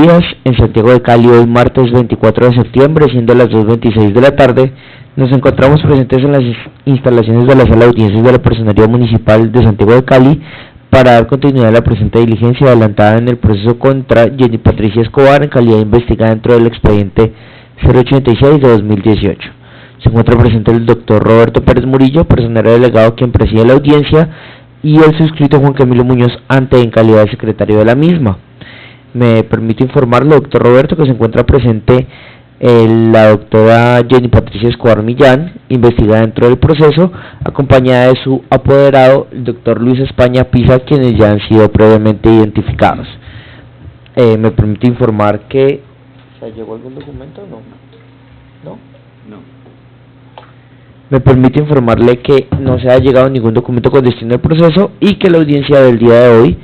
días en Santiago de Cali, hoy martes 24 de septiembre, siendo las 2:26 de la tarde. Nos encontramos presentes en las instalaciones de la Sala de Audiencias de la Personería Municipal de Santiago de Cali para dar continuidad a la presente diligencia adelantada en el proceso contra Jenny Patricia Escobar en calidad de investigada dentro del expediente 086 de 2018. Se encuentra presente el doctor Roberto Pérez Murillo, personero delegado quien preside la audiencia, y el suscrito Juan Camilo Muñoz ante en calidad de secretario de la misma. Me permite informarle, doctor Roberto, que se encuentra presente la doctora Jenny Patricia Escobar Millán, investigada dentro del proceso, acompañada de su apoderado, el doctor Luis España Pisa, quienes ya han sido previamente identificados. Me permite informar que... ¿Se llegó algún documento o no? ¿No? No. Me permite informarle que no se ha llegado ningún documento con destino al proceso y que la audiencia del día de hoy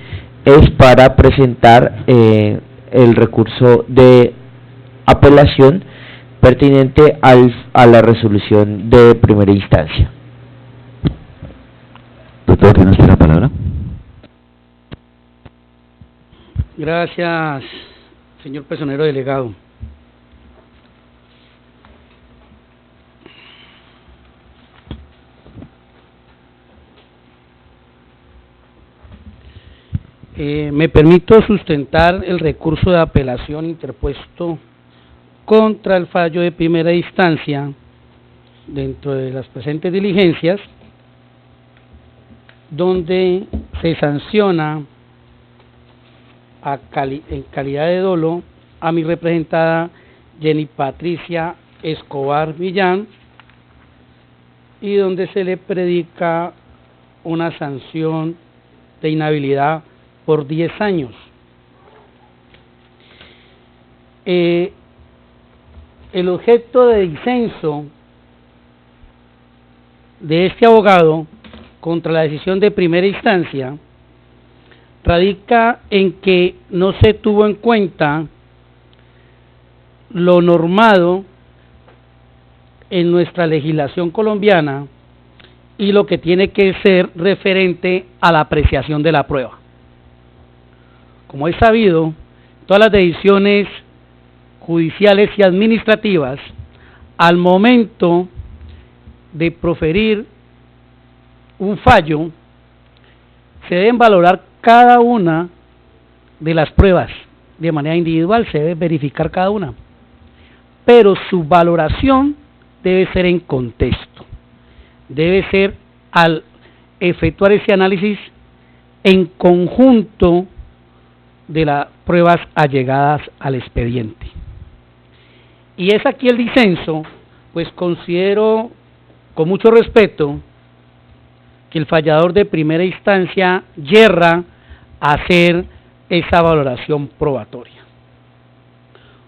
es para presentar el recurso de apelación pertinente a la resolución de primera instancia. Doctor, ¿tiene usted la palabra? Gracias, señor personero delegado. Me permito sustentar el recurso de apelación interpuesto contra el fallo de primera instancia dentro de las presentes diligencias, donde se sanciona en calidad de dolo a mi representada Jenny Patricia Escobar Millán, y donde se le predica una sanción de inhabilidad por 10 años. El objeto de disenso de este abogado contra la decisión de primera instancia radica en que no se tuvo en cuenta lo normado en nuestra legislación colombiana y lo que tiene que ser referente a la apreciación de la prueba. Como es sabido, todas las decisiones judiciales y administrativas, al momento de proferir un fallo, se deben valorar cada una de las pruebas de manera individual, se debe verificar cada una, pero su valoración debe ser en contexto, debe ser al efectuar ese análisis en conjunto de las pruebas allegadas al expediente. Y es aquí el disenso, pues considero con mucho respeto que el fallador de primera instancia yerra a hacer esa valoración probatoria.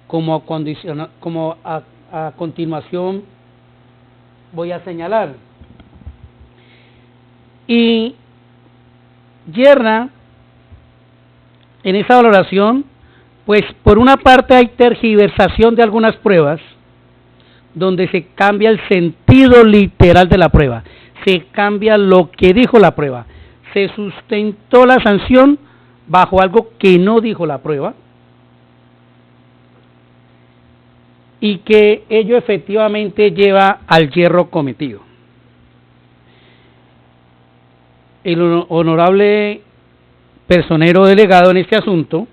Como a continuación voy a señalar. Y yerra en esa valoración, pues por una parte hay tergiversación de algunas pruebas, donde se cambia el sentido literal de la prueba, se cambia lo que dijo la prueba, se sustentó la sanción bajo algo que no dijo la prueba, y que ello efectivamente lleva al yerro cometido. El honorable personero delegado en este asunto,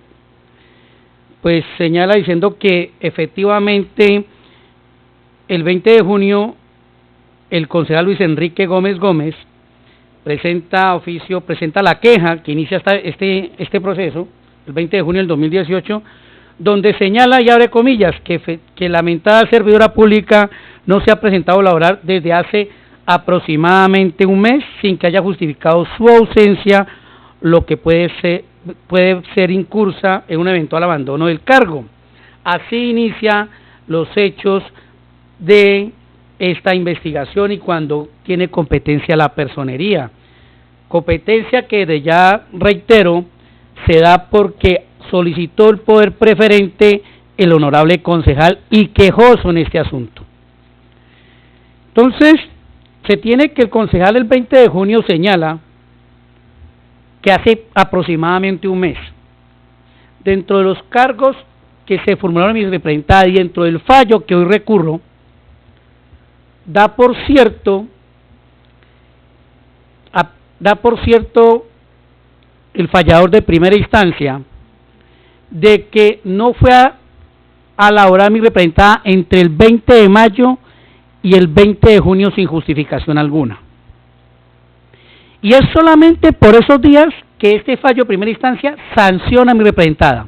pues señala diciendo que efectivamente el 20 de junio el concejal Luis Enrique Gómez presenta la queja que inicia este proceso, el 20 de junio del 2018, donde señala, y abre comillas, que lamentada servidora pública no se ha presentado a laborar desde hace aproximadamente un mes sin que haya justificado su ausencia, lo que puede ser incursa en un eventual abandono del cargo. Así inicia los hechos de esta investigación y cuando tiene competencia la personería. Competencia que de ya reitero se da porque solicitó el poder preferente el honorable concejal y quejoso en este asunto. Entonces, se tiene que el concejal el 20 de junio señala que hace aproximadamente un mes, dentro de los cargos que se formularon mi representada y dentro del fallo que hoy recurro, da por cierto el fallador de primera instancia de que no fue a elaborar mi representada entre el 20 de mayo y el 20 de junio sin justificación alguna. Y es solamente por esos días que este fallo de primera instancia sanciona a mi representada,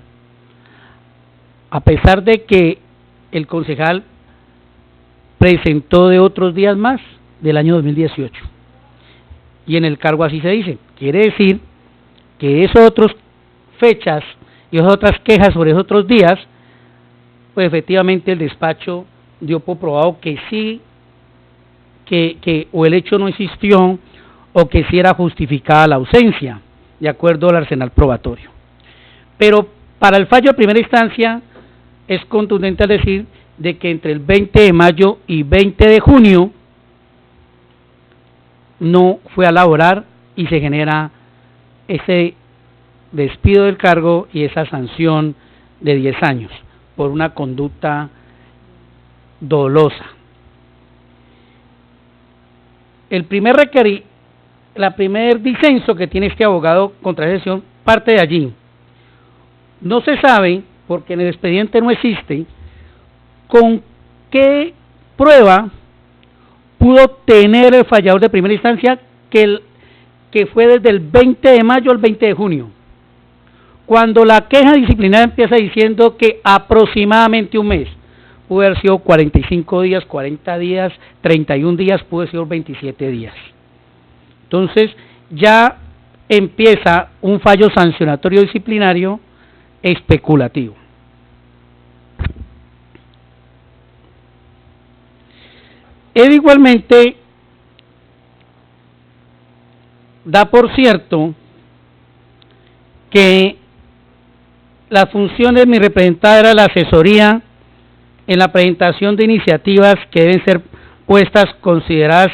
a pesar de que el concejal presentó de otros días más del año 2018. Y en el cargo así se dice. Quiere decir que esas otras fechas y esas otras quejas sobre esos otros días, pues efectivamente el despacho dio por probado que sí, que o el hecho no existió o que sí era justificada la ausencia, de acuerdo al arsenal probatorio. Pero para el fallo de primera instancia es contundente al decir de que entre el 20 de mayo y 20 de junio no fue a laborar y se genera ese despido del cargo y esa sanción de 10 años por una conducta dolosa. La primer disenso que tiene este abogado contra esa sesión parte de allí. No se sabe, porque en el expediente no existe, con qué prueba pudo tener el fallador de primera instancia que fue desde el 20 de mayo al 20 de junio, cuando la queja disciplinaria empieza diciendo que aproximadamente un mes, puede haber sido 45 días, 40 días, 31 días, puede ser 27 días. Entonces ya empieza un fallo sancionatorio disciplinario especulativo. Él igualmente da por cierto que las funciones de mi representada era la asesoría en la presentación de iniciativas que deben ser puestas, consideradas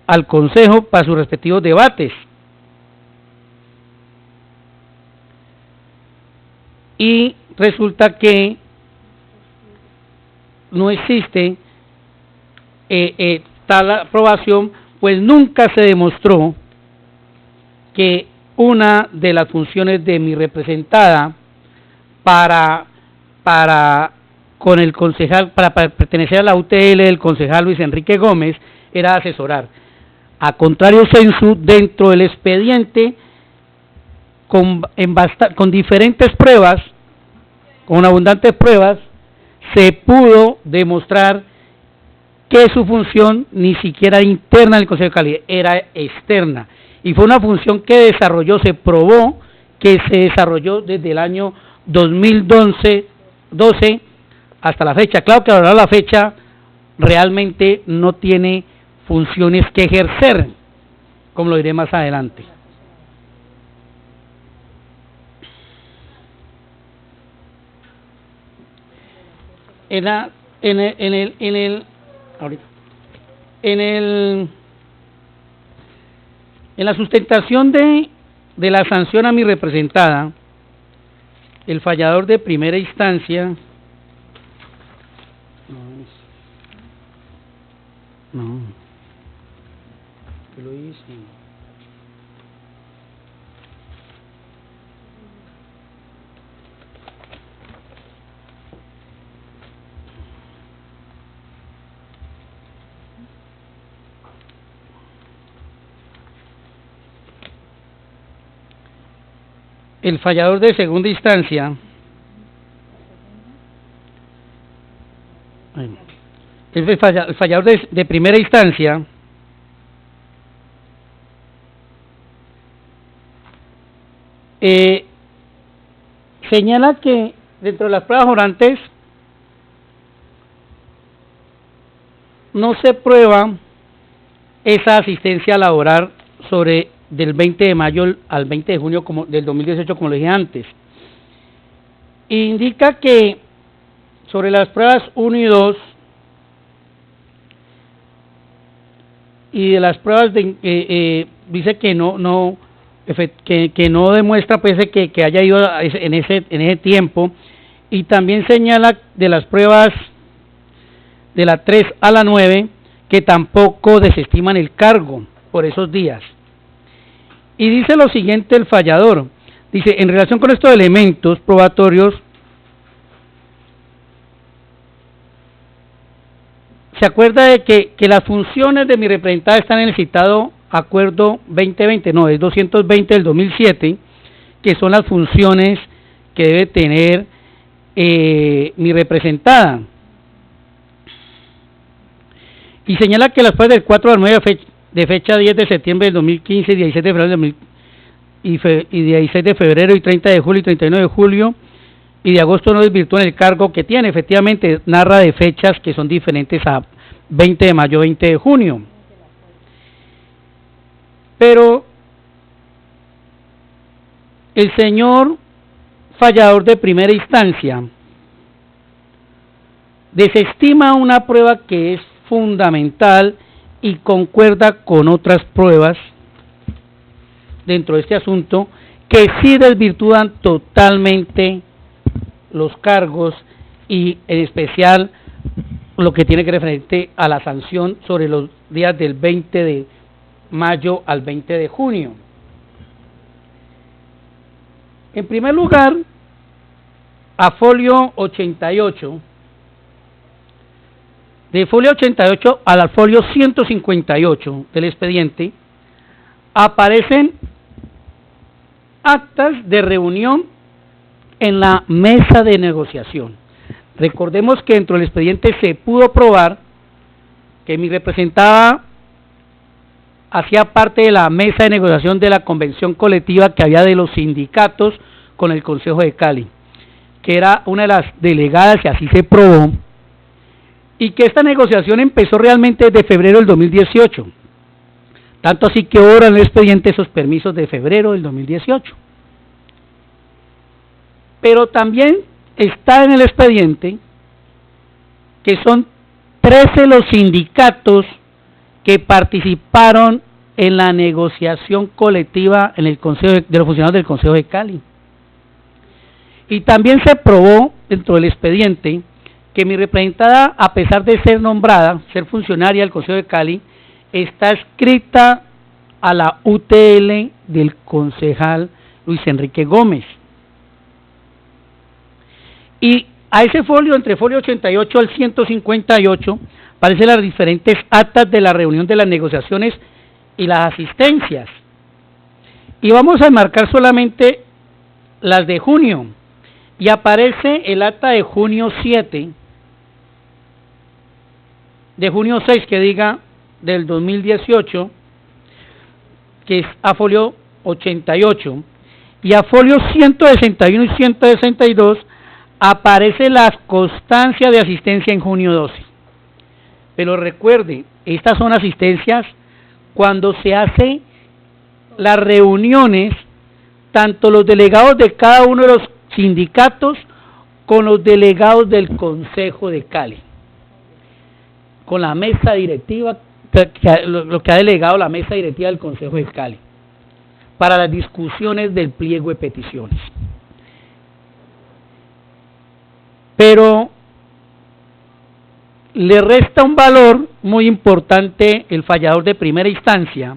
al Consejo para sus respectivos debates. Y resulta que no existe tal aprobación, pues nunca se demostró que una de las funciones de mi representada para pertenecer a la UTL del concejal Luis Enrique Gómez era asesorar. A contrario censu, dentro del expediente, con diferentes pruebas, con abundantes pruebas, se pudo demostrar que su función ni siquiera interna del Consejo de Calidad, era externa. Y fue una función que se probó que se desarrolló desde el año 2012 hasta la fecha. Claro que ahora la fecha realmente no tiene funciones que ejercer, como lo diré más adelante. En la sustentación de la sanción a mi representada, el fallador de primera instancia ¿qué lo hice? El fallador de segunda instancia, el fallador de primera instancia señala que dentro de las pruebas orantes no se prueba esa asistencia laboral del 20 de mayo al 20 de junio del 2018, como lo dije antes. Indica que sobre las pruebas 1 y 2 y de las pruebas dice que no demuestra pues que haya ido en ese tiempo, y también señala de las pruebas de la 3 a la 9 que tampoco desestiman el cargo por esos días. Y dice lo siguiente el fallador, dice, en relación con estos elementos probatorios, se acuerda de que las funciones de mi representada están en el citado acuerdo 2020, no, es 220 del 2007, que son las funciones que debe tener mi representada. Y señala que las pruebas del 4 al 9 de fecha 10 de septiembre del 2015, 16 de febrero y 16 de febrero y 30 de julio y 39 de julio y de agosto no desvirtúan el cargo que tiene. Efectivamente, narra de fechas que son diferentes a 20 de mayo, 20 de junio. Pero el señor fallador de primera instancia desestima una prueba que es fundamental y concuerda con otras pruebas dentro de este asunto que sí desvirtúan totalmente los cargos y en especial lo que tiene que referente a la sanción sobre los días del 20 de mayo al 20 de junio. En primer lugar, a folio 88, de folio 88 al folio 158 del expediente, aparecen actas de reunión en la mesa de negociación. Recordemos que dentro del expediente se pudo probar que mi representada hacía parte de la mesa de negociación de la convención colectiva que había de los sindicatos con el Consejo de Cali, que era una de las delegadas y así se probó, y que esta negociación empezó realmente desde febrero del 2018, tanto así que ahora en el expediente esos permisos de febrero del 2018. Pero también está en el expediente que son 13 los sindicatos que participaron en la negociación colectiva en el Consejo de los funcionarios del Consejo de Cali. Y también se probó dentro del expediente que mi representada, a pesar de ser nombrada, ser funcionaria del Consejo de Cali, está escrita a la UTL del concejal Luis Enrique Gómez. Y a ese folio, entre folio 88 al 158, aparecen las diferentes actas de la reunión de las negociaciones y las asistencias. Y vamos a enmarcar solamente las de junio. Y aparece el acta de junio 7, de junio 6, que diga, del 2018, que es a folio 88, y a folio 161 y 162 aparece la constancia de asistencia en junio 12. Pero recuerde, estas son asistencias cuando se hacen las reuniones, tanto los delegados de cada uno de los sindicatos con los delegados del Consejo de Cali, con la mesa directiva, lo que ha delegado la mesa directiva del Consejo de Cali, para las discusiones del pliego de peticiones. Pero le resta un valor muy importante el fallador de primera instancia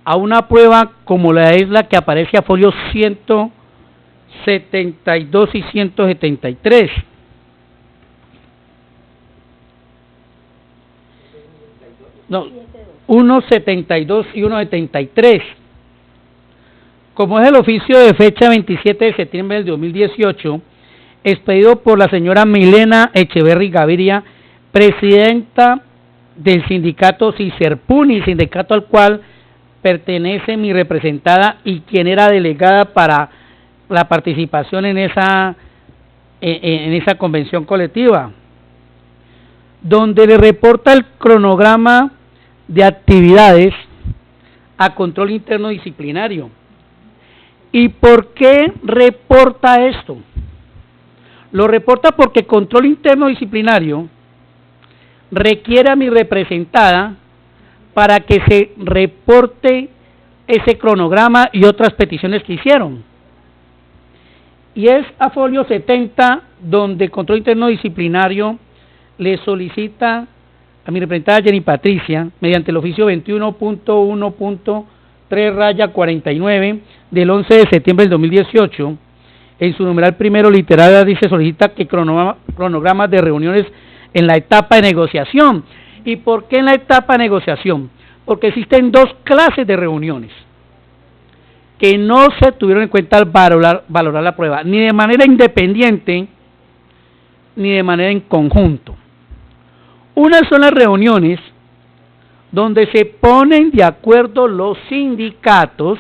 a una prueba como la es la que aparece a folio 172 y 173. No, 172 y 173. Como es el oficio de fecha 27 de septiembre del 2018, expedido por la señora Milena Echeverry Gaviria, presidenta del sindicato CICERPUNI, sindicato al cual pertenece mi representada y quien era delegada para la participación en esa convención colectiva, donde le reporta el cronograma de actividades a control interno disciplinario. ¿Y por qué reporta esto? Lo reporta porque control interno disciplinario requiere a mi representada para que se reporte ese cronograma y otras peticiones que hicieron. Y es a folio 70 donde Control Interno Disciplinario le solicita a mi representada Jenny Patricia, mediante el oficio 21.1.3-49 del 11 de septiembre del 2018, en su numeral primero literal dice solicita que cronogramas de reuniones en la etapa de negociación. ¿Y por qué en la etapa de negociación? Porque existen dos clases de reuniones que no se tuvieron en cuenta al valorar la prueba, ni de manera independiente, ni de manera en conjunto. Unas son las reuniones donde se ponen de acuerdo los sindicatos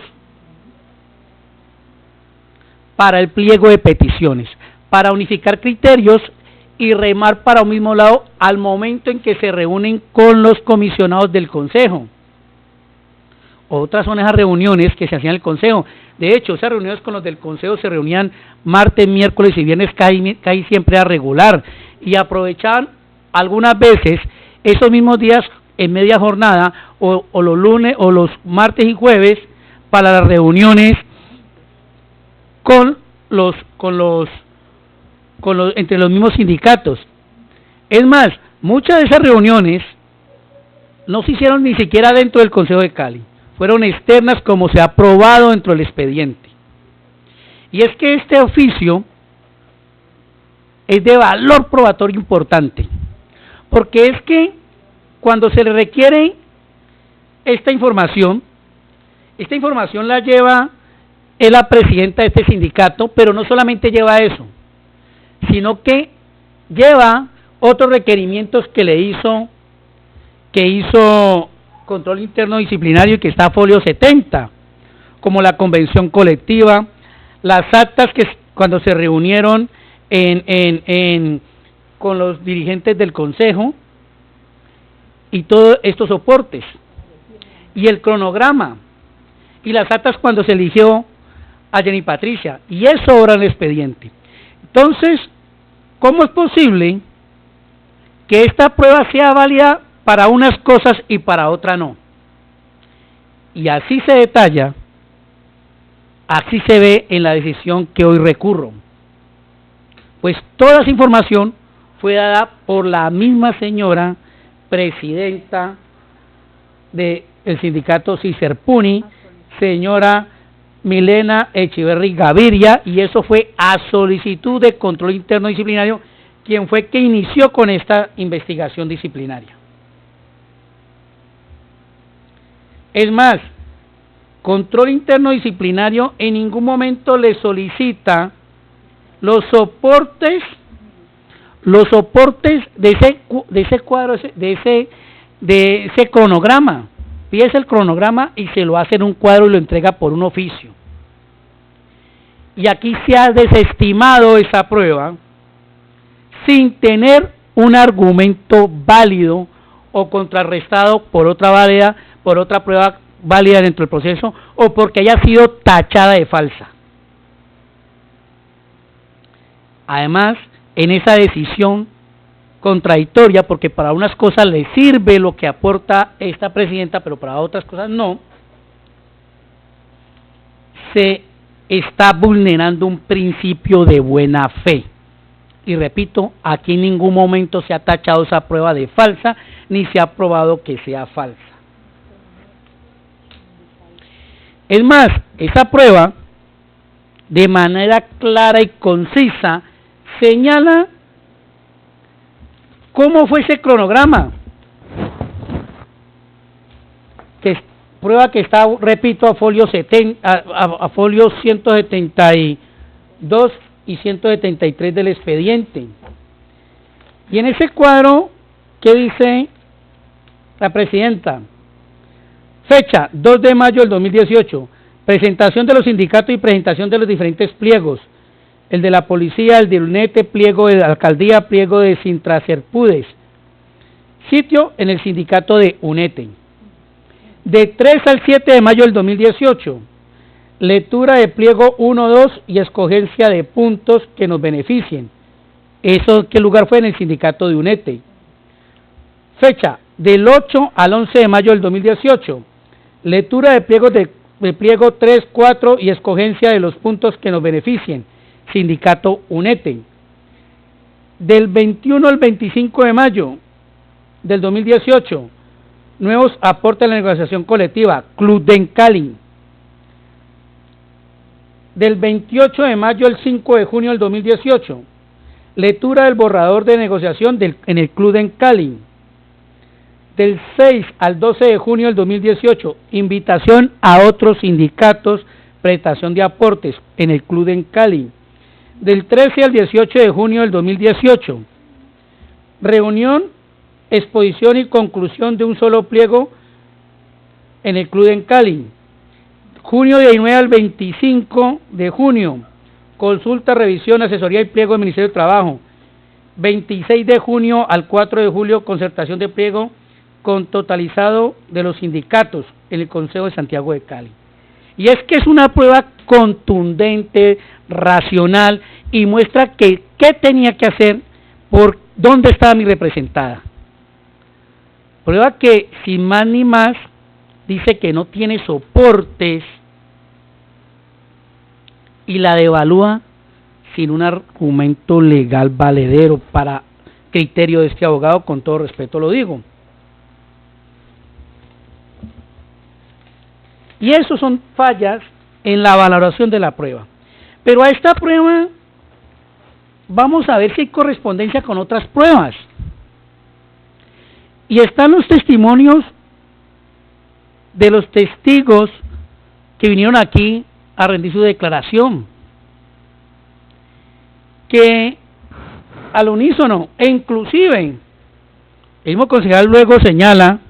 para el pliego de peticiones, para unificar criterios y remar para un mismo lado al momento en que se reúnen con los comisionados del Consejo. Otras son esas reuniones que se hacían en el Consejo. De hecho, esas reuniones con los del Consejo se reunían martes, miércoles y viernes, casi siempre a regular, y aprovechaban algunas veces esos mismos días en media jornada o los lunes o los martes y jueves para las reuniones entre los mismos sindicatos. Es más, muchas de esas reuniones no se hicieron ni siquiera dentro del Consejo de Cali, fueron externas como se ha aprobado dentro del expediente. Y es que este oficio es de valor probatorio importante, porque es que cuando se le requiere esta información la lleva es la presidenta de este sindicato, pero no solamente lleva eso, sino que lleva otros requerimientos que hizo Control Interno Disciplinario y que está a folio 70, como la convención colectiva, las actas que cuando se reunieron con los dirigentes del Consejo y todos estos soportes, y el cronograma, y las actas cuando se eligió a Jenny Patricia, y eso ahora en el expediente. Entonces, ¿cómo es posible que esta prueba sea válida para unas cosas y para otras no? Y así se detalla, así se ve en la decisión que hoy recurro. Pues toda esa información fue dada por la misma señora presidenta del sindicato Cicerpuni, señora Milena Echeverry Gaviria, y eso fue a solicitud de Control Interno Disciplinario, quien fue que inició con esta investigación disciplinaria. Es más, Control Interno Disciplinario en ningún momento le solicita los soportes de ese cuadro, de ese cronograma. Pide el cronograma y se lo hace en un cuadro y lo entrega por un oficio. Y aquí se ha desestimado esa prueba sin tener un argumento válido o contrarrestado por otra prueba válida dentro del proceso, o porque haya sido tachada de falsa. Además, en esa decisión contradictoria, porque para unas cosas le sirve lo que aporta esta presidenta, pero para otras cosas no, se está vulnerando un principio de buena fe. Y repito, aquí en ningún momento se ha tachado esa prueba de falsa, ni se ha probado que sea falsa. Es más, esa prueba, de manera clara y concisa, señala cómo fue ese cronograma, prueba que está, repito, a folio 172 y 173 del expediente. Y en ese cuadro, ¿qué dice la presidenta? Fecha, 2 de mayo del 2018, presentación de los sindicatos y presentación de los diferentes pliegos, el de la policía, el de UNETE, pliego de la alcaldía, pliego de Sintraserpudes, sitio en el sindicato de UNETE. De 3 al 7 de mayo del 2018, lectura de pliego 1, 2 y escogencia de puntos que nos beneficien. ¿Eso qué lugar fue? En el sindicato de UNETE. Fecha, del 8 al 11 de mayo del 2018, lectura de pliego 3, 4 y escogencia de los puntos que nos beneficien. sindicato UNETE. Del 21 al 25 de mayo del 2018, nuevos aportes a la negociación colectiva, Club den Cali. Del 28 de mayo al 5 de junio del 2018, lectura del borrador de negociación en el Club den Cali. Del 6 al 12 de junio del 2018, invitación a otros sindicatos, prestación de aportes en el Club den Cali. Del 13 al 18 de junio del 2018, reunión, exposición y conclusión de un solo pliego en el Club den Cali. Junio 19 al 25 de junio, consulta, revisión, asesoría y pliego del Ministerio de Trabajo. 26 de junio al 4 de julio, concertación de pliego con totalizado de los sindicatos en el Consejo de Santiago de Cali. Y es que es una prueba contundente, racional, y muestra que qué tenía que hacer, por dónde estaba mi representada. Prueba que, sin más ni más, dice que no tiene soportes y la devalúa sin un argumento legal valedero para criterio de este abogado, con todo respeto lo digo. Y eso son fallas en la valoración de la prueba. Pero a esta prueba vamos a ver si hay correspondencia con otras pruebas. Y están los testimonios de los testigos que vinieron aquí a rendir su declaración, que al unísono, e inclusive el mismo concejal luego señala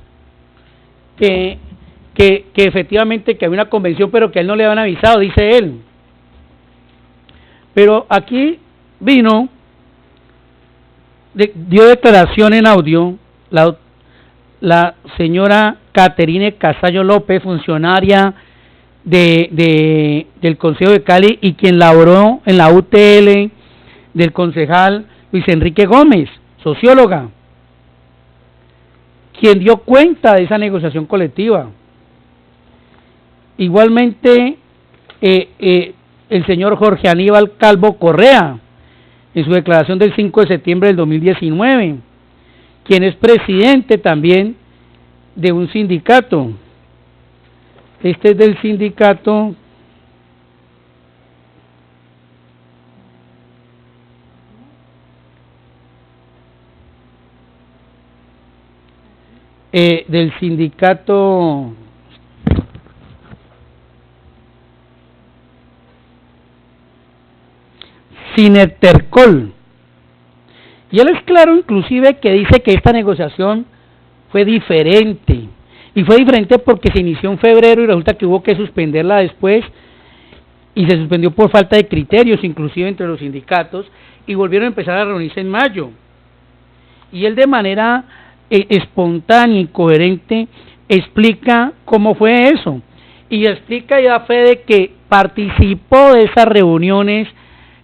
que efectivamente que había una convención, pero que a él no le habían avisado, dice él. Pero aquí vino, dio declaración en audio la señora Caterine Casallo López, funcionaria del Consejo de Cali y quien laboró en la UTL del concejal Luis Enrique Gómez, socióloga, quien dio cuenta de esa negociación colectiva. Igualmente, el señor Jorge Aníbal Calvo Correa, en su declaración del 5 de septiembre del 2019, quien es presidente también de un sindicato. Este es del sindicato Sinertercol. Y él es claro inclusive que dice que esta negociación fue diferente. Y fue diferente porque se inició en febrero y resulta que hubo que suspenderla después, y se suspendió por falta de criterios, inclusive entre los sindicatos, y volvieron a empezar a reunirse en mayo. Y él de manera espontánea y coherente explica cómo fue eso, y explica y da fe de que participó de esas reuniones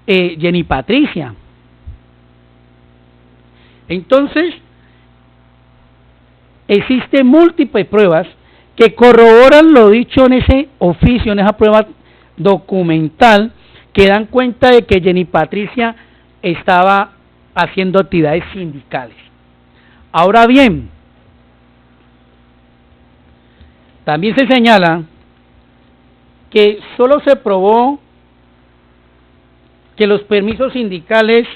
Jenny Patricia. Entonces, existen múltiples pruebas que corroboran lo dicho en ese oficio, en esa prueba documental, que dan cuenta de que Jenny Patricia estaba haciendo actividades sindicales. Ahora bien, también se señala que solo se probó que los permisos sindicales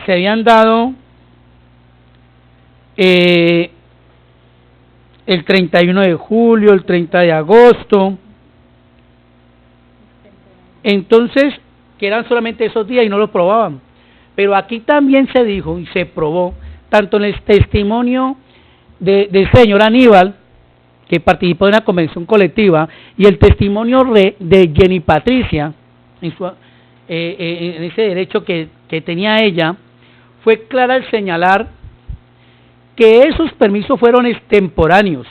se habían dado el 31 de julio, el 30 de agosto, entonces, que eran solamente esos días y no lo probaban. Pero aquí también se dijo y se probó, tanto en el testimonio del señor Aníbal, que participó en la convención colectiva, y el testimonio de Jenny Patricia, en ese derecho que tenía ella, fue clara al señalar que esos permisos fueron extemporáneos,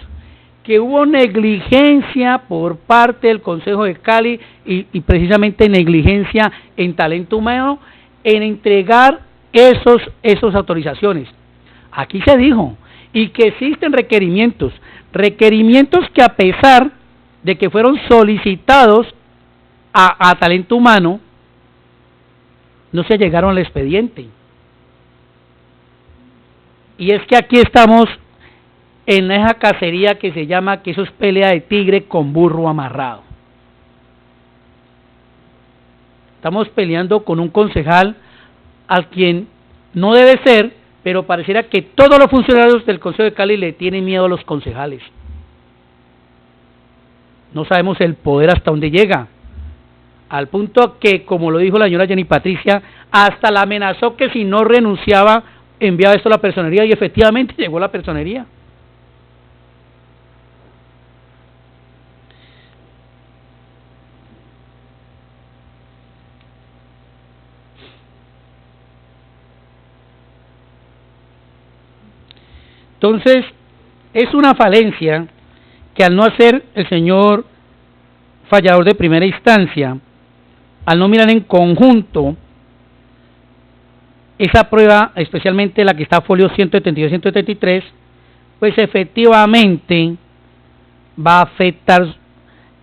que hubo negligencia por parte del Consejo de Cali y precisamente negligencia en talento humano en entregar esas autorizaciones. Aquí se dijo, y que existen requerimientos que a pesar de que fueron solicitados a talento humano, no se llegaron al expediente. Y es que aquí estamos en esa cacería que se llama, que eso es pelea de tigre con burro amarrado. Estamos peleando con un concejal al quien no debe ser, pero pareciera que todos los funcionarios del Consejo de Cali le tienen miedo a los concejales. No sabemos el poder hasta dónde llega, al punto que, como lo dijo la señora Jenny Patricia, hasta la amenazó que si no renunciaba, enviaba esto a la personería, y efectivamente llegó a la personería. Entonces, es una falencia que al no hacer el señor fallador de primera instancia, al no mirar en conjunto esa prueba, especialmente la que está folio 172 y 173, pues efectivamente va a afectar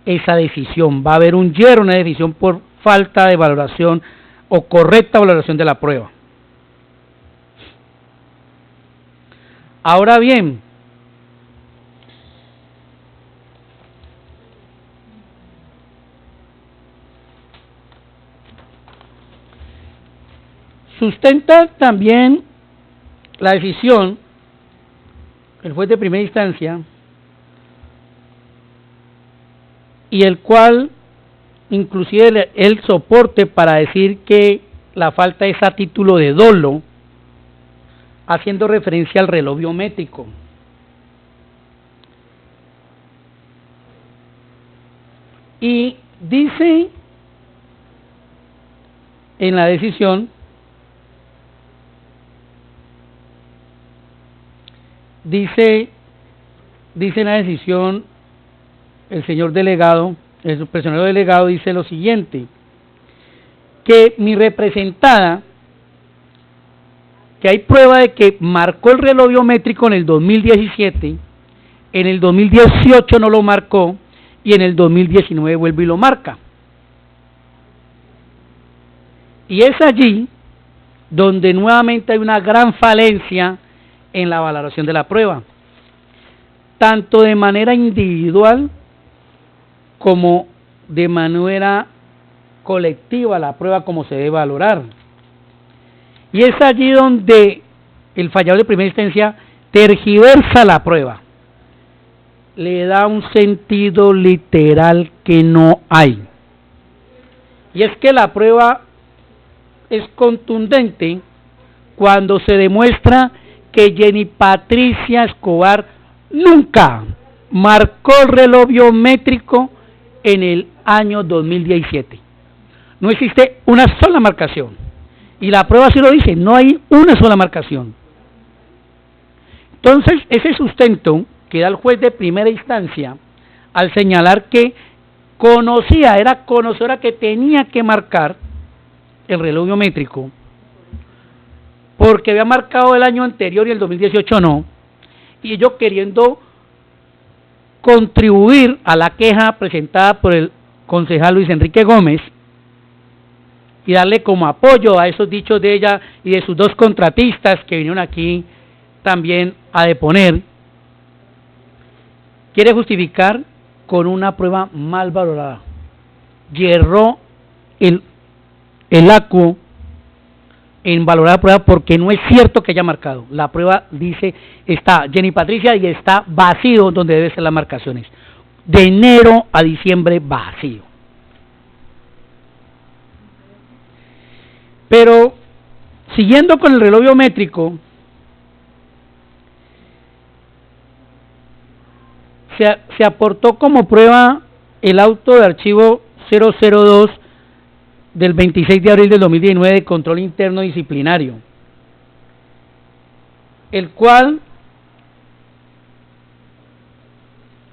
esa decisión, va a haber un yerro, una decisión por falta de valoración o correcta valoración de la prueba. Ahora bien, sustenta también la decisión el juez de primera instancia, y el cual inclusive el soporte para decir que la falta es a título de dolo, haciendo referencia al reloj biométrico. Y dice en la decisión, dice en la decisión el señor delegado, el subpensionado delegado dice lo siguiente, que mi representada, que hay prueba de que marcó el reloj biométrico en el 2017, en el 2018 no lo marcó y en el 2019 vuelve y lo marca. Y es allí donde nuevamente hay una gran falencia en la valoración de la prueba, tanto de manera individual como de manera colectiva, la prueba como se debe valorar. Y es allí donde el fallador de primera instancia tergiversa la prueba, le da un sentido literal que no hay. Y es que la prueba es contundente cuando se demuestra que Jenny Patricia Escobar nunca marcó el reloj biométrico en el año 2017. No existe una sola marcación. Y la prueba sí lo dice, no hay una sola marcación. Entonces, ese sustento que da el juez de primera instancia al señalar que conocía, era conocedora que tenía que marcar el reloj biométrico, porque había marcado el año anterior y el 2018 no, y yo queriendo contribuir a la queja presentada por el concejal Luis Enrique Gómez y darle como apoyo a esos dichos de ella y de sus dos contratistas que vinieron aquí también a deponer, quiere justificar con una prueba mal valorada. Yerró el ACU en valorar la prueba porque no es cierto que haya marcado. La prueba dice, está Jenny Patricia y está vacío donde deben ser las marcaciones. De enero a diciembre vacío. Pero, siguiendo con el reloj biométrico, se aportó como prueba el auto de archivo 002 del 26 de abril del 2019 de control interno disciplinario, el cual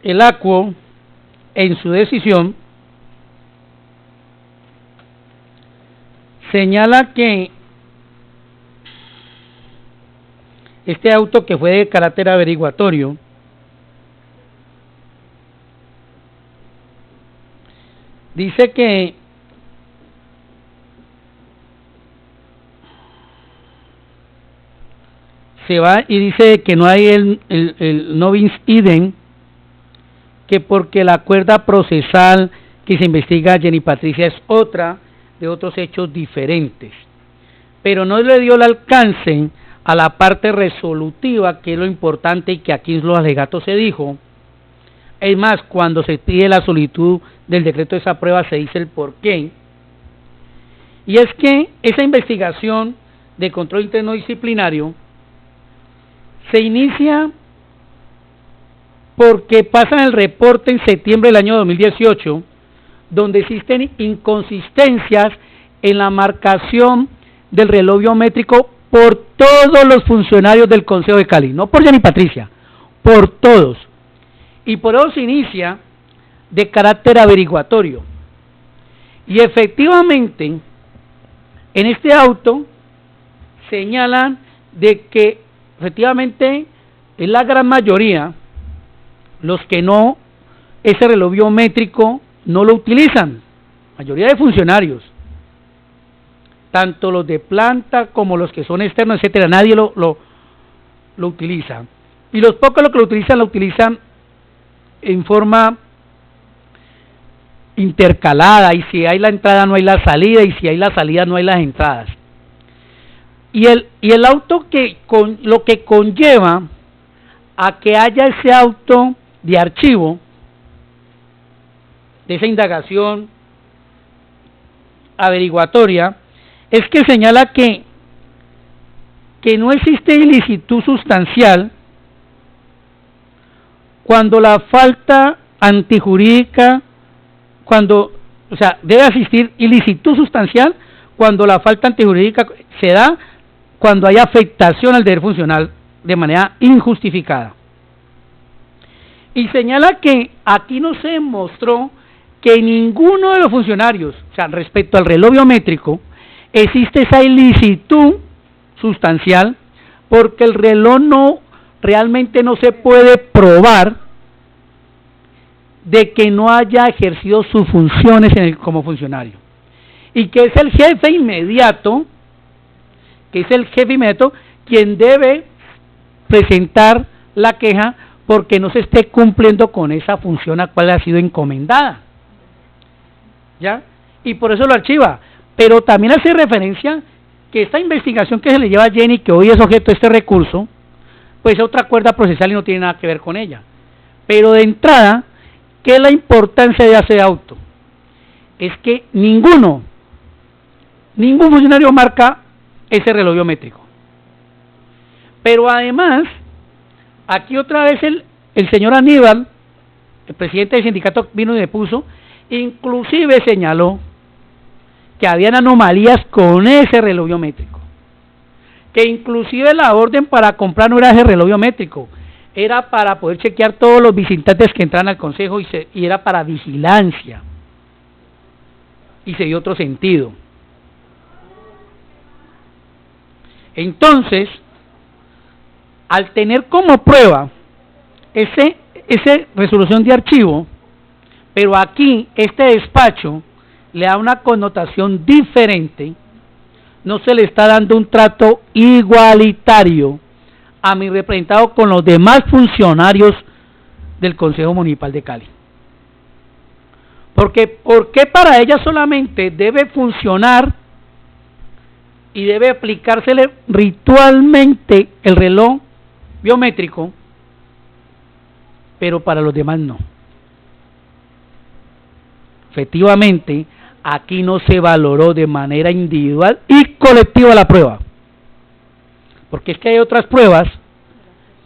el ACUO en su decisión señala que este auto, que fue de carácter averiguatorio, dice que se va y dice que no hay el no bis idem, que porque la cuerda procesal que se investiga a Jenny Patricia es otra de otros hechos diferentes, pero no le dio el alcance a la parte resolutiva, que es lo importante y que aquí en los alegatos se dijo. Es más, cuando se pide la solicitud del decreto de esa prueba se dice el porqué, y es que esa investigación de control interno disciplinario se inicia porque pasa el reporte en septiembre del año 2018, donde existen inconsistencias en la marcación del reloj biométrico por todos los funcionarios del Consejo de Cali, no por Jenny Patricia, por todos, y por eso se inicia de carácter averiguatorio, y efectivamente en este auto señalan de que efectivamente es la gran mayoría los que no, ese reloj biométrico no lo utilizan, mayoría de funcionarios, tanto los de planta como los que son externos, etcétera, nadie lo utiliza, y los pocos lo utilizan en forma intercalada, y si hay la entrada no hay la salida, y si hay la salida no hay las entradas, y el auto lo que conlleva a que haya ese auto de archivo de esa indagación averiguatoria es que señala que no existe ilicitud sustancial cuando la falta antijurídica, debe existir ilicitud sustancial cuando la falta antijurídica se da cuando hay afectación al deber funcional de manera injustificada. Y señala que aquí no se demostró que ninguno de los funcionarios, respecto al reloj biométrico, existe esa ilicitud sustancial, porque el reloj realmente no se puede probar de que no haya ejercido sus funciones como funcionario, y que es el jefe inmediato, quien debe presentar la queja porque no se esté cumpliendo con esa función a cual ha sido encomendada, ¿ya? Y por eso lo archiva, pero también hace referencia que esta investigación que se le lleva a Jenny, que hoy es objeto de este recurso, pues es otra cuerda procesal y no tiene nada que ver con ella. Pero de entrada, ¿qué es la importancia de ese auto? Es que ningún funcionario marca ese reloj biométrico. Pero además, aquí otra vez el señor Aníbal, el presidente del sindicato, vino y le puso, inclusive señaló que habían anomalías con ese reloj biométrico, que inclusive la orden para comprar no era ese reloj biométrico, era para poder chequear todos los visitantes que entran al consejo, y era para vigilancia, y se dio otro sentido. Entonces, al tener como prueba esa resolución de archivo, pero aquí este despacho le da una connotación diferente, no se le está dando un trato igualitario a mi representado con los demás funcionarios del Consejo Municipal de Cali. ¿Por qué para ella solamente debe funcionar y debe aplicársele ritualmente el reloj biométrico, pero para los demás no? Efectivamente, aquí no se valoró de manera individual y colectiva la prueba, porque es que hay otras pruebas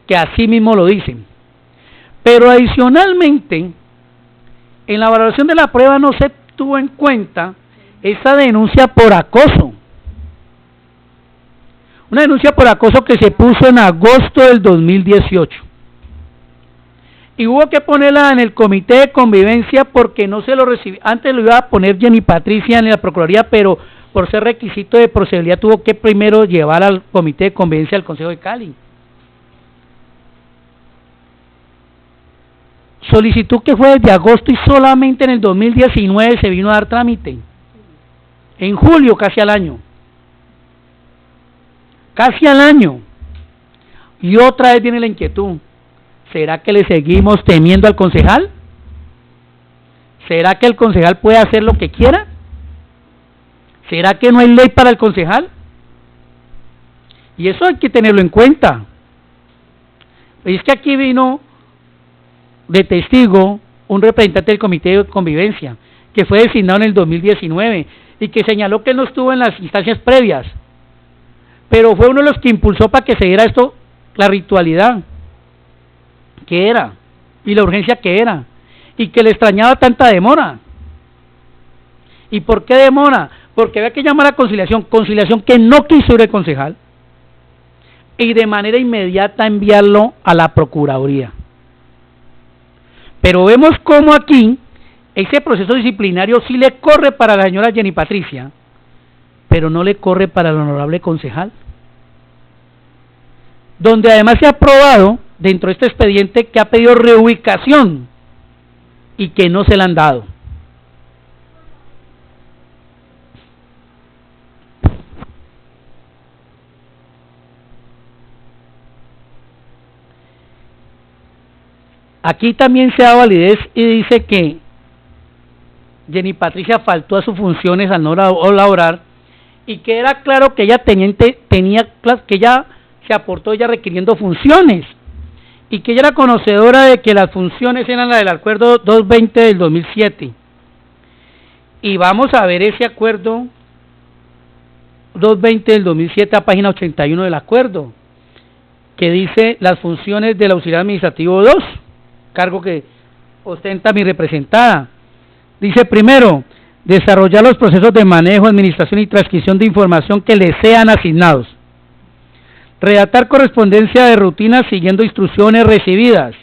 que así mismo lo dicen, pero adicionalmente en la valoración de la prueba no se tuvo en cuenta esa denuncia por acoso, una denuncia por acoso que se puso en agosto del 2018, y hubo que ponerla en el comité de convivencia porque no se lo recibió. Antes lo iba a poner Jenny Patricia en la Procuraduría, pero por ser requisito de procedibilidad tuvo que primero llevar al comité de convivencia del Consejo de Cali. Solicitud que fue desde agosto y solamente en el 2019 se vino a dar trámite. En julio, casi al año. Y otra vez viene la inquietud, ¿será que le seguimos temiendo al concejal? ¿Será que el concejal puede hacer lo que quiera? ¿Será que no hay ley para el concejal? Y eso hay que tenerlo en cuenta. Es que aquí vino de testigo un representante del Comité de Convivencia, que fue designado en el 2019, y que señaló que él no estuvo en las instancias previas, pero fue uno de los que impulsó para que se diera esto, la ritualidad que era, y la urgencia que era, y que le extrañaba tanta demora. ¿Y por qué demora? Porque había que llamar a conciliación que no quiso ir el concejal, y de manera inmediata enviarlo a la Procuraduría. Pero vemos cómo aquí ese proceso disciplinario sí le corre para la señora Jenny Patricia, pero no le corre para el honorable concejal, donde además se ha aprobado dentro de este expediente que ha pedido reubicación y que no se la han dado. Aquí también se da validez y dice que Jenny Patricia faltó a sus funciones al no laborar, y que era claro que ella que ella se aportó ella requiriendo funciones, y que ella era conocedora de que las funciones eran las del acuerdo 220 del 2007. Y vamos a ver ese acuerdo 220 del 2007 a página 81 del acuerdo, que dice las funciones del auxiliar administrativo 2, cargo que ostenta mi representada. Dice: primero, desarrollar los procesos de manejo, administración y transcripción de información que le sean asignados. Redactar correspondencia de rutina siguiendo instrucciones recibidas.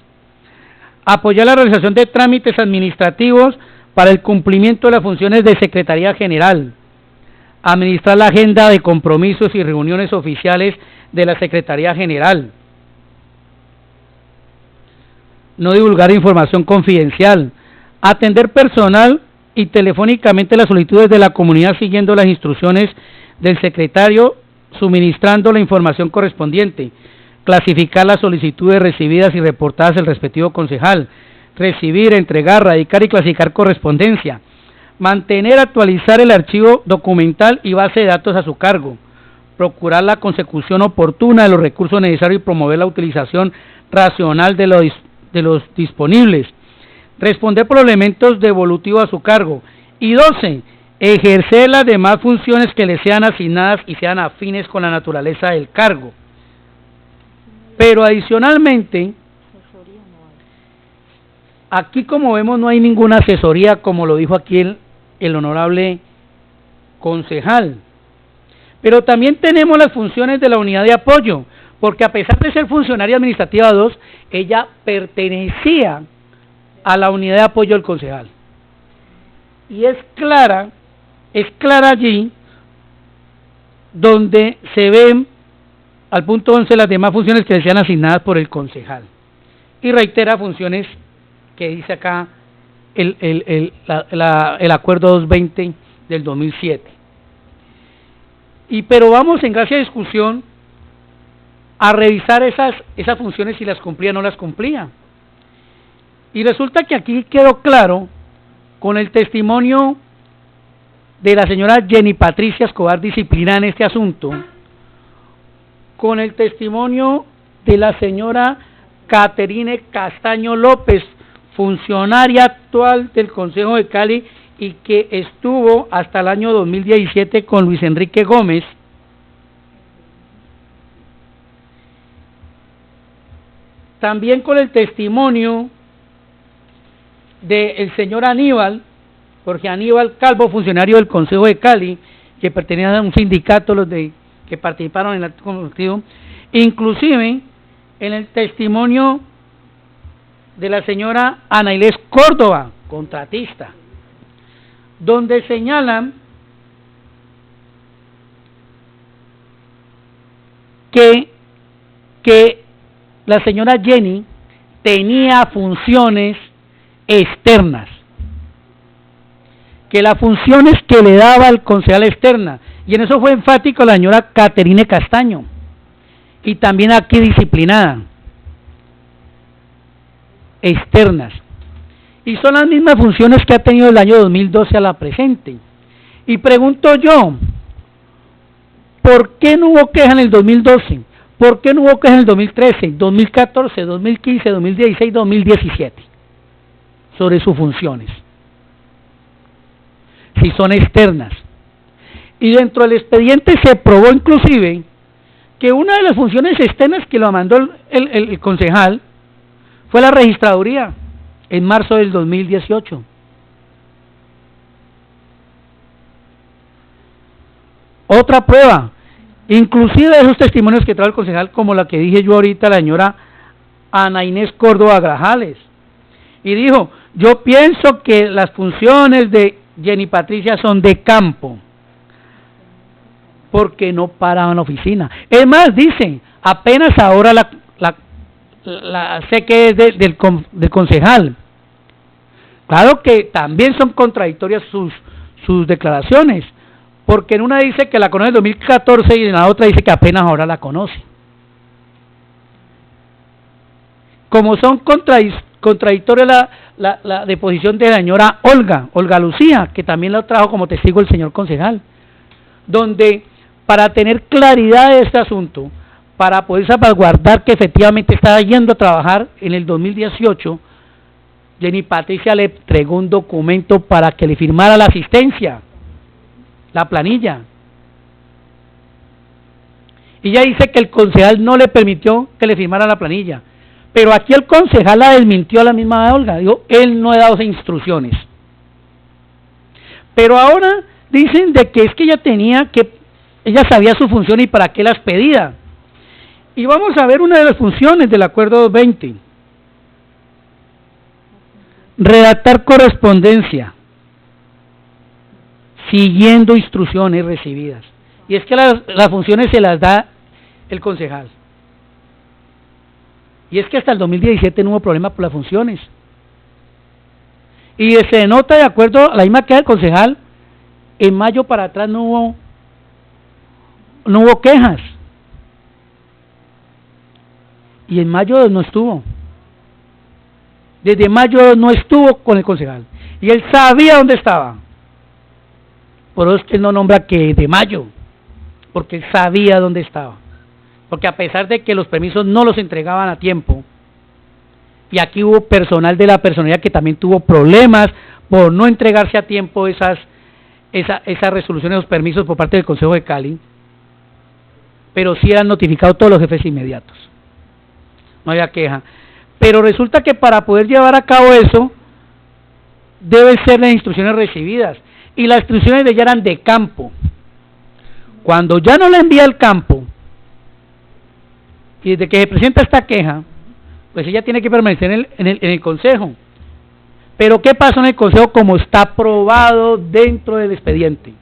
Apoyar la realización de trámites administrativos para el cumplimiento de las funciones de Secretaría General. Administrar la agenda de compromisos y reuniones oficiales de la Secretaría General. No divulgar información confidencial. Atender personal y telefónicamente las solicitudes de la comunidad siguiendo las instrucciones del secretario, suministrando la información correspondiente. Clasificar las solicitudes recibidas y reportadas al respectivo concejal. Recibir, entregar, radicar y clasificar correspondencia. Mantener, actualizar el archivo documental y base de datos a su cargo. Procurar la consecución oportuna de los recursos necesarios y promover la utilización racional de los disponibles. Responder por los elementos devolutivos a su cargo. Y 12. Ejercer las demás funciones que le sean asignadas y sean afines con la naturaleza del cargo. Pero adicionalmente, aquí como vemos no hay ninguna asesoría, como lo dijo aquí el honorable concejal. Pero también tenemos las funciones de la unidad de apoyo, porque a pesar de ser funcionaria administrativa 2, ella pertenecía a la unidad de apoyo del concejal. Y es clara allí donde se ven al punto 11 las demás funciones que le sean asignadas por el concejal. Y reitera funciones que dice acá el acuerdo 220 del 2007. Pero vamos en gracia de discusión a revisar esas funciones, si las cumplía o no las cumplía. Y resulta que aquí quedó claro con el testimonio de la señora Jenny Patricia Escobar, disciplinada en este asunto, con el testimonio de la señora Caterine Castaño López, funcionaria actual del Consejo de Cali y que estuvo hasta el año 2017 con Luis Enrique Gómez. También con el testimonio del señor Aníbal, Jorge Aníbal Calvo, funcionario del Consejo de Cali, que pertenecía a un sindicato, que participaron en el acto colectivo, inclusive en el testimonio de la señora Ana Inés Córdoba, contratista, donde señalan que la señora Jenny tenía funciones externas, que las funciones que le daba el concejal externa, y en eso fue enfático la señora Caterine Castaño, y también aquí disciplinada, externas. Y son las mismas funciones que ha tenido del año 2012 a la presente. Y pregunto yo, ¿por qué no hubo queja en el 2012? ¿Por qué no hubo queja en el 2013, 2014, 2015, 2016, 2017 sobre sus funciones? Si son externas. Y dentro del expediente se probó inclusive que una de las funciones externas que lo mandó el concejal fue la registraduría en marzo del 2018. Otra prueba, inclusive esos testimonios que trae el concejal, como la que dije yo ahorita, la señora Ana Inés Córdoba Grajales, y dijo, yo pienso que las funciones de Jenny Patricia son de campo, porque no paraban la oficina. Es más, dicen, apenas ahora sé que es del concejal. Claro que también son contradictorias sus declaraciones, porque en una dice que la conoce en 2014 y en la otra dice que apenas ahora la conoce. Como son contradictorias la deposición de la señora Olga Lucía, que también la trajo como testigo el señor concejal, donde para tener claridad de este asunto, para poder salvaguardar que efectivamente estaba yendo a trabajar en el 2018, Jenny Patricia le entregó un documento para que le firmara la asistencia, la planilla. Y ella dice que el concejal no le permitió que le firmara la planilla. Pero aquí el concejal la desmintió a la misma Olga. Dijo, él no ha dado esas instrucciones. Pero ahora dicen de que es que ella sabía su función y para qué las pedía. Y vamos a ver una de las funciones del acuerdo 220. Redactar correspondencia, siguiendo instrucciones recibidas. Y es que las funciones se las da el concejal. Y es que hasta el 2017 no hubo problema por las funciones. Y se nota, de acuerdo a la misma queja del concejal, en mayo para atrás no hubo quejas. Y en mayo no estuvo. Desde mayo no estuvo con el concejal. Y él sabía dónde estaba. Por eso es que él no nombra que de mayo, porque él sabía dónde estaba. Porque a pesar de que los permisos no los entregaban a tiempo, y aquí hubo personal de la personalidad que también tuvo problemas por no entregarse a tiempo esas resoluciones, los permisos por parte del Consejo de Cali, pero sí eran notificados todos los jefes inmediatos. No había queja. Pero resulta que para poder llevar a cabo eso, deben ser las instrucciones recibidas. Y las instrucciones de ella eran de campo. Cuando ya no la envía al campo, y desde que se presenta esta queja, pues ella tiene que permanecer en el consejo. Pero ¿qué pasó en el consejo como está aprobado dentro del expediente?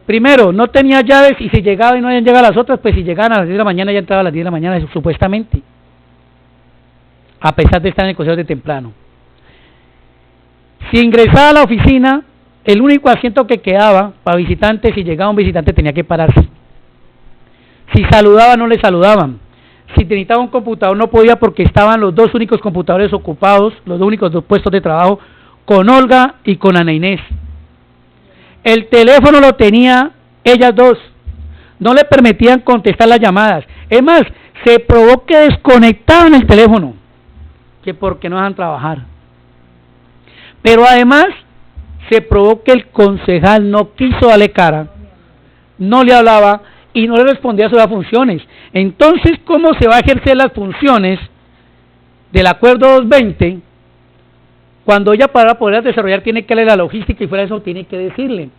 Primero, no tenía llaves y si llegaba y no habían llegado las otras, pues si llegaban a las 10 de la mañana ya entraba a las 10 de la mañana supuestamente, a pesar de estar en el consejo de temprano. Si ingresaba a la oficina, el único asiento que quedaba para visitantes, si llegaba un visitante tenía que pararse. Si saludaba no le saludaban. Si necesitaba un computador no podía porque estaban los dos únicos computadores ocupados, los dos únicos puestos de trabajo, con Olga y con Ana Inés. El teléfono lo tenía ellas dos, no le permitían contestar las llamadas. Es más, se probó que desconectaban el teléfono, que porque no dejan trabajar. Pero además, se probó que el concejal no quiso darle cara, no le hablaba y no le respondía a sus funciones. Entonces, ¿cómo se va a ejercer las funciones del acuerdo 220? Cuando ella para poder desarrollar tiene que leer la logística y fuera de eso tiene que decirle.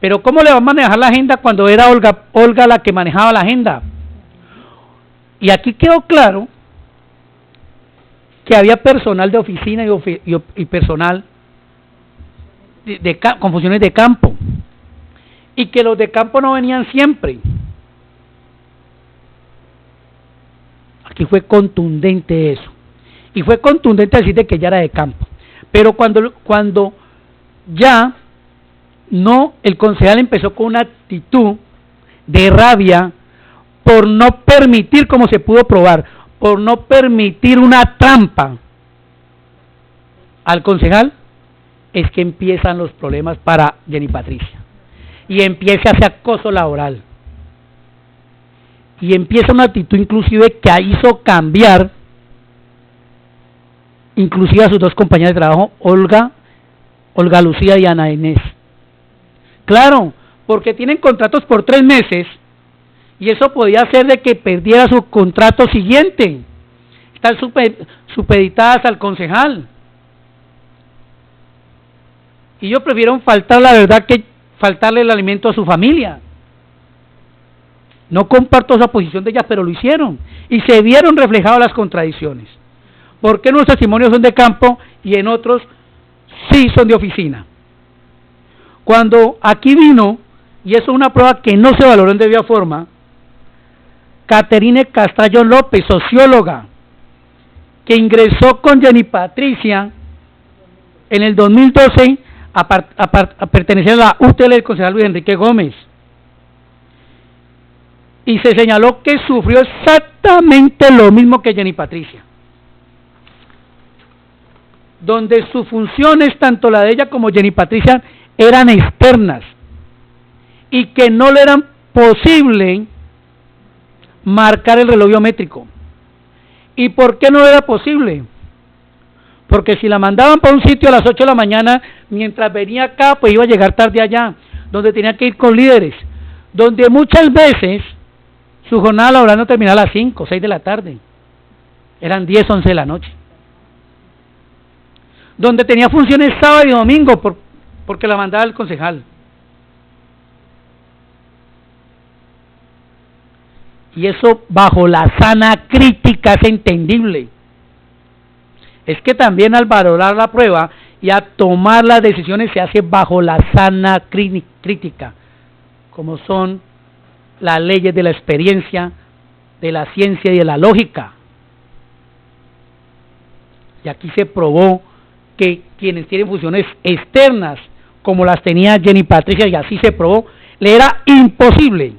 Pero ¿cómo le va a manejar la agenda cuando era Olga la que manejaba la agenda? Y aquí quedó claro que había personal de oficina y personal con funciones de campo. Y que los de campo no venían siempre. Aquí fue contundente eso. Y fue contundente decir de que ya era de campo. Pero cuando ya no, el concejal empezó con una actitud de rabia, por no permitir, como se pudo probar, por no permitir una trampa al concejal, es que empiezan los problemas para Jenny Patricia. Y empieza ese acoso laboral. Y empieza una actitud inclusive que hizo cambiar inclusive a sus dos compañeras de trabajo, Olga Lucía y Ana Inés. Claro, porque tienen contratos por 3 meses y eso podía hacer de que perdiera su contrato siguiente. Están supeditadas al concejal. Y ellos prefirieron faltar la verdad que faltarle el alimento a su familia. No comparto esa posición de ellas, pero lo hicieron y se vieron reflejadas las contradicciones. ¿Por qué nuestros testimonios son de campo y en otros sí son de oficina? Cuando aquí vino, y eso es una prueba que no se valoró en debida forma, Caterine Castaño López, socióloga, que ingresó con Jenny Patricia en el 2012 a pertenecer a la UTL del concejal Luis Enrique Gómez. Y se señaló que sufrió exactamente lo mismo que Jenny Patricia, donde sus funciones, tanto la de ella como Jenny Patricia, eran externas y que no le eran posible marcar el reloj biométrico. ¿Y por qué no era posible? Porque si la mandaban para un sitio a las 8 de la mañana, mientras venía acá, pues iba a llegar tarde allá, donde tenía que ir con líderes, donde muchas veces su jornada laboral no terminaba a las 5, 6 de la tarde, eran 10, 11 de la noche, donde tenía funciones sábado y domingo, porque la mandaba el concejal. Y eso bajo la sana crítica es entendible. Es que también al valorar la prueba y a tomar las decisiones se hace bajo la sana crítica, como son las leyes de la experiencia, de la ciencia y de la lógica. Y aquí se probó que quienes tienen funciones externas, como las tenía Jenny Patricia, y así se probó, le era imposible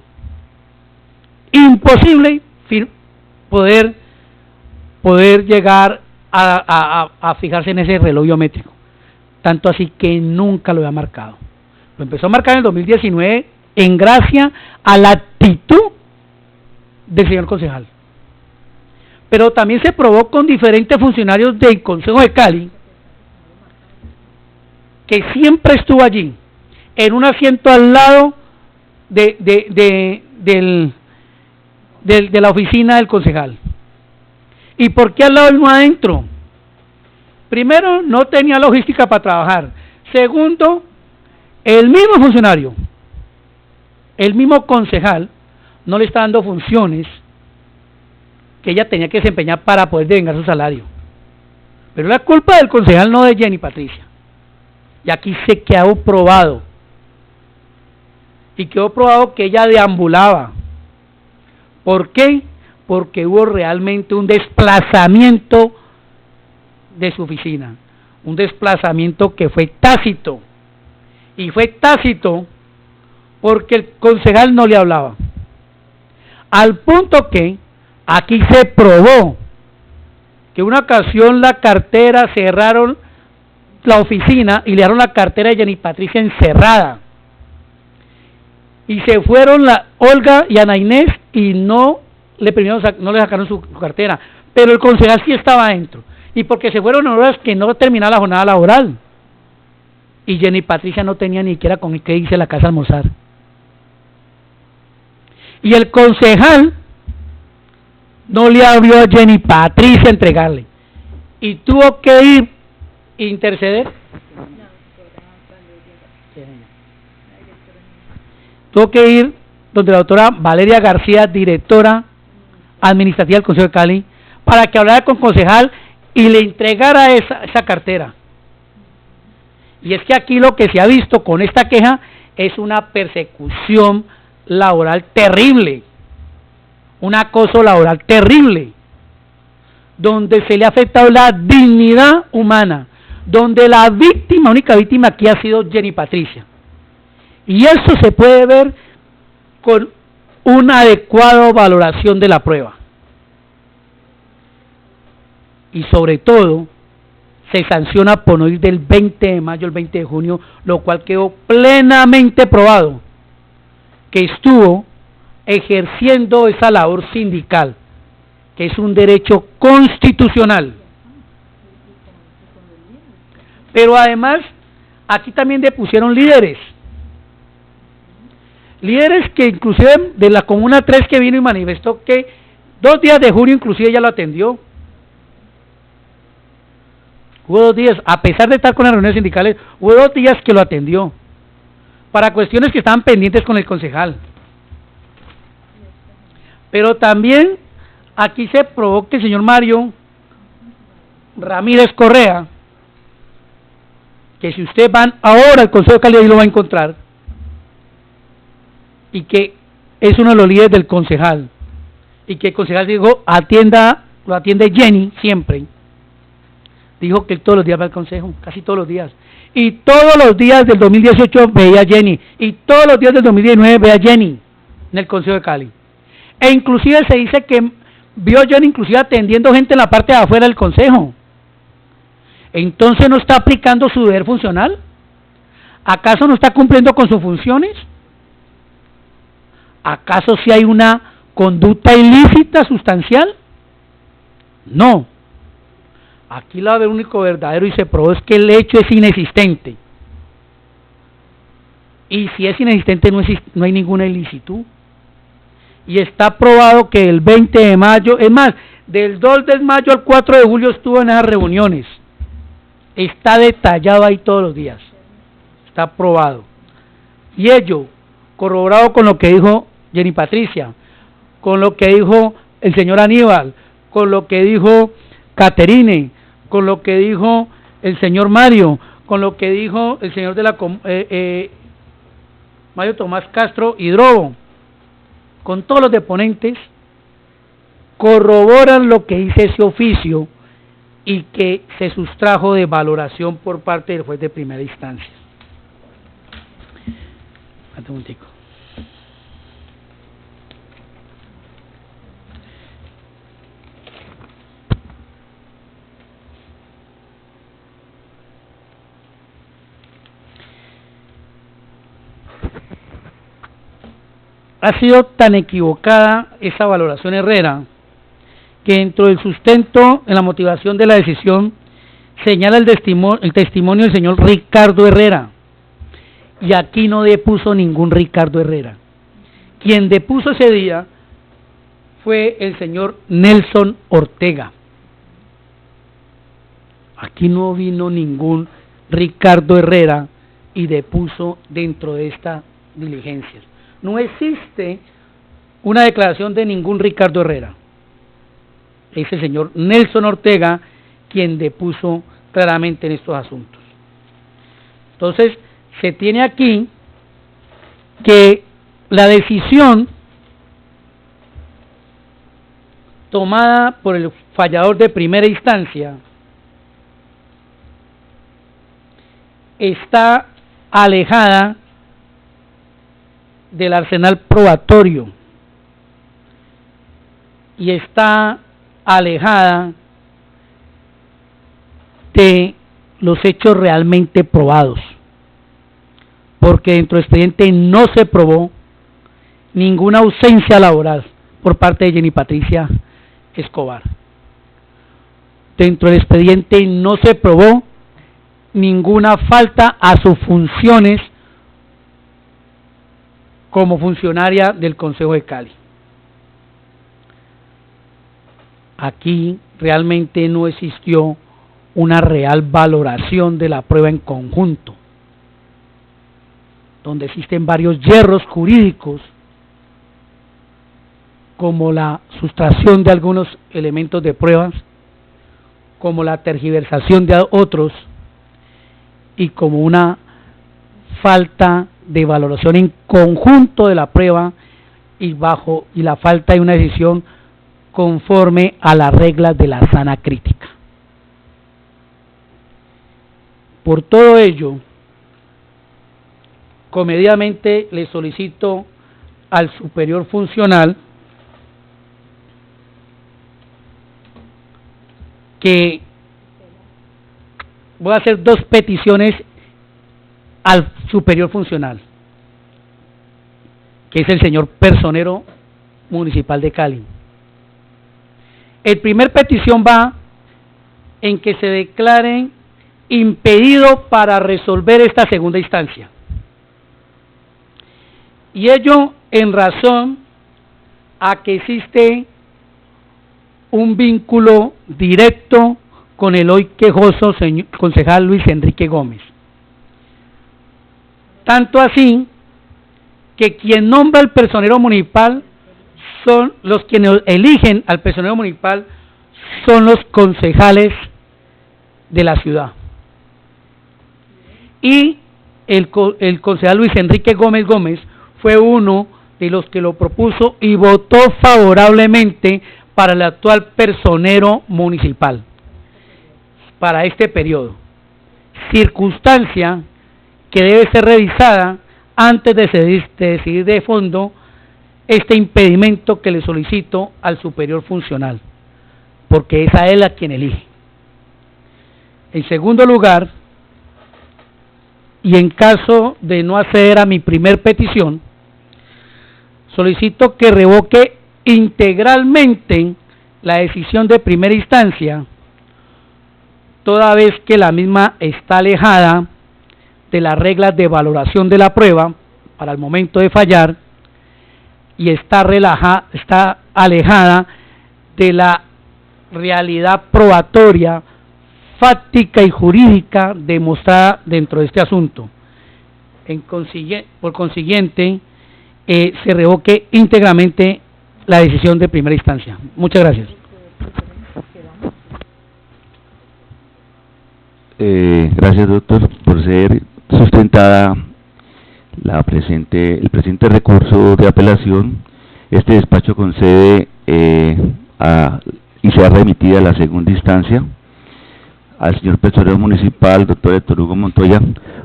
poder llegar a fijarse en ese reloj biométrico, tanto así que nunca lo había marcado. Lo empezó a marcar en el 2019 en gracia a la actitud del señor concejal, pero también se probó con diferentes funcionarios del Consejo de Cali, que siempre estuvo allí, en un asiento al lado de la oficina del concejal. ¿Y por qué al lado y no adentro? Primero, no tenía logística para trabajar. Segundo, el mismo funcionario, el mismo concejal, no le está dando funciones que ella tenía que desempeñar para poder devengar su salario. Pero la culpa del concejal, no de Jenny Patricia. Y aquí se quedó probado. Y quedó probado que ella deambulaba. ¿Por qué? Porque hubo realmente un desplazamiento de su oficina, un desplazamiento que fue tácito, y fue tácito porque el concejal no le hablaba, al punto que aquí se probó que una ocasión la cartera, cerraron la oficina y le dieron la cartera de Jenny Patricia encerrada, y se fueron Olga y Ana Inés y no le sacaron su cartera, pero el concejal sí estaba adentro, y porque se fueron en horas que no terminaba la jornada laboral, y Jenny Patricia no tenía ni siquiera con qué irse a la casa a almorzar, y el concejal no le abrió a Jenny Patricia a entregarle, y tuvo que ir a interceder, tuvo que ir donde la doctora Valeria García, directora administrativa del Consejo de Cali, para que hablara con el concejal y le entregara esa cartera. Y es que aquí lo que se ha visto con esta queja es una persecución laboral terrible, un acoso laboral terrible, donde se le ha afectado la dignidad humana, donde la víctima, única víctima aquí ha sido Jenny Patricia. Y eso se puede ver con una adecuada valoración de la prueba. Y sobre todo, se sanciona por no ir del 20 de mayo al 20 de junio, lo cual quedó plenamente probado que estuvo ejerciendo esa labor sindical, que es un derecho constitucional. Pero además, aquí también depusieron líderes que inclusive de la Comuna 3 que vino y manifestó que 2 días de junio inclusive ya lo atendió. Hubo 2 días, a pesar de estar con las reuniones sindicales, hubo 2 días que lo atendió, para cuestiones que estaban pendientes con el concejal. Pero también aquí se probó que el señor Mario Ramírez Correa, que si usted van ahora al Consejo de Cali ahí lo va a encontrar, y que es uno de los líderes del concejal, y que el concejal dijo, lo atiende Jenny siempre, dijo que él todos los días va al consejo, casi todos los días, y todos los días del 2018 veía a Jenny, y todos los días del 2019 veía a Jenny en el Consejo de Cali, e inclusive se dice que vio a Jenny inclusive atendiendo gente en la parte de afuera del consejo. Entonces, ¿no está aplicando su deber funcional? ¿Acaso no está cumpliendo con sus funciones? ¿Acaso si hay una conducta ilícita sustancial? No. Aquí lo único verdadero y se probó es que el hecho es inexistente. Y si es inexistente no hay ninguna ilicitud. Y está probado que el 20 de mayo, es más, del 2 de mayo al 4 de julio estuvo en esas reuniones. Está detallado ahí todos los días. Está probado. Y ello, corroborado con lo que dijo Jenny Patricia, con lo que dijo el señor Aníbal, con lo que dijo Caterine, con lo que dijo el señor Mario, con lo que dijo el señor de la Mario Tomás Castro Hidrobo, con todos los deponentes, corroboran lo que dice ese oficio y que se sustrajo de valoración por parte del juez de primera instancia. Un momentico. Ha sido tan equivocada esa valoración Herrera que dentro del sustento en la motivación de la decisión señala el testimonio del señor Ricardo Herrera, y aquí no depuso ningún Ricardo Herrera. Quien depuso ese día fue el señor Nelson Ortega. Aquí no vino ningún Ricardo Herrera y depuso dentro de esta diligencia. No existe una declaración de ningún Ricardo Herrera. Es el señor Nelson Ortega quien depuso claramente en estos asuntos. Entonces, se tiene aquí que la decisión tomada por el fallador de primera instancia está alejada del arsenal probatorio y está alejada de los hechos realmente probados, porque dentro del expediente no se probó ninguna ausencia laboral por parte de Jenny Patricia Escobar. Dentro del expediente no se probó ninguna falta a sus funciones como funcionaria del Consejo de Cali. Aquí realmente no existió una real valoración de la prueba en conjunto, donde existen varios hierros jurídicos, como la sustracción de algunos elementos de pruebas, como la tergiversación de otros, y como una falta de valoración en conjunto de la prueba y la falta de una decisión conforme a las reglas de la sana crítica. Por todo ello, comedidamente le solicito al superior funcional que voy a hacer dos peticiones al superior funcional, que es el señor personero municipal de Cali. El primer petición va en que se declare impedido para resolver esta segunda instancia, y ello en razón a que existe un vínculo directo con el hoy quejoso concejal Luis Enrique Gómez. Tanto así que quien nombra al personero municipal son los quienes eligen al personero municipal, son los concejales de la ciudad. Y el concejal Luis Enrique Gómez fue uno de los que lo propuso y votó favorablemente para el actual personero municipal para este periodo, circunstancia que debe ser revisada antes de decidir de fondo este impedimento que le solicito al superior funcional, porque es a él a quien elige. En segundo lugar, y en caso de no acceder a mi primer petición, solicito que revoque integralmente la decisión de primera instancia, toda vez que la misma está alejada de las reglas de valoración de la prueba para el momento de fallar y está alejada de la realidad probatoria, fáctica y jurídica demostrada dentro de este asunto. Por consiguiente, se revoque íntegramente la decisión de primera instancia. Muchas gracias. Gracias, doctor, por ser sustentada el presente recurso de apelación. Este despacho concede y sea remitida a la segunda instancia al señor personero municipal, doctor Héctor Hugo Montoya,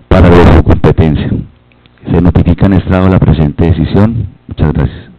para ver su competencia. Se notifica en estrado la presente decisión. Muchas gracias.